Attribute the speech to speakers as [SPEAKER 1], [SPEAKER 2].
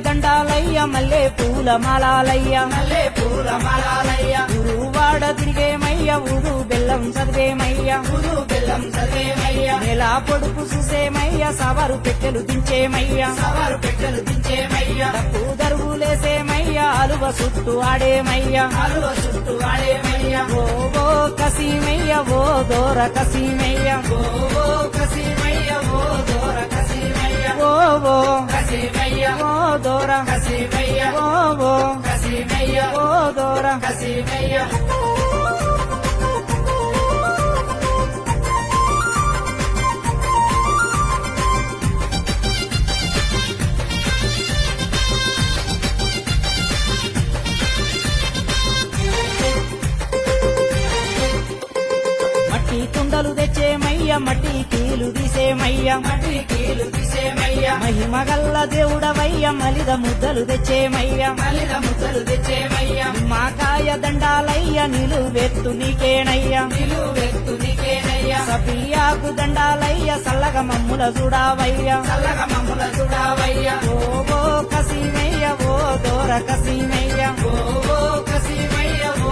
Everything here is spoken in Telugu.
[SPEAKER 1] దండాలయ్య మల్లె పూల మాలాలయ్య
[SPEAKER 2] మల్లె పూల మాలాలయ్య
[SPEAKER 1] గురువాడ తిరిగేమయ్య ఊరు బెల్లం చదివేమయ్య
[SPEAKER 2] ఊరు బెల్లం చదివేమయ్య
[SPEAKER 1] నెల పొడుపు చూసేమయ్య సవారు పెట్టెలు దించేమయ్య
[SPEAKER 2] సవారు పెట్టెలు దించేమయ్య
[SPEAKER 1] తప్పు దరుగులేసేమయ్య అలువ చుట్టూ ఆడేమయ్య
[SPEAKER 2] అలువ చుట్టూ ఆడేమయ్య
[SPEAKER 1] ఓ కసీమయ్య ఓ దోర కసీమయ్య
[SPEAKER 2] ఓ కసీమయ్య ఓ దోర కసీమయ్య
[SPEAKER 1] ఓ
[SPEAKER 2] కసీమయ్య
[SPEAKER 1] ఓ దోర
[SPEAKER 2] కసీమయ్య
[SPEAKER 1] ఓ
[SPEAKER 2] కసీమయ్య
[SPEAKER 1] ఓ దోర
[SPEAKER 2] కసీమయ్య
[SPEAKER 1] మట్టి కుండలు తెచ్చేమయ్య మట్టి కీలు తీసేమయ్య
[SPEAKER 2] మట్టి కీలు తీసేమయ్య
[SPEAKER 1] మహిమగల్ల దేవుడవయ్య మలిద ముద్దలు తెచ్చేమయ్య
[SPEAKER 2] మలిద ముద్దలు తెచ్చేమయ్య
[SPEAKER 1] మాకాయ దండాలయ్య నిలువెత్తు నీకేనయ్య
[SPEAKER 2] నిలువెత్తు నీకేనయ్య
[SPEAKER 1] సపియాకు దండాలయ్య సల్లగ మమ్ముల చూడావయ్య
[SPEAKER 2] చల్లగ మమ్ముల చూడావయ్య
[SPEAKER 1] ఓ కసీమయ్య ఓ దోర కసీమయ్య
[SPEAKER 2] ఓ కసీమయ్య ఓ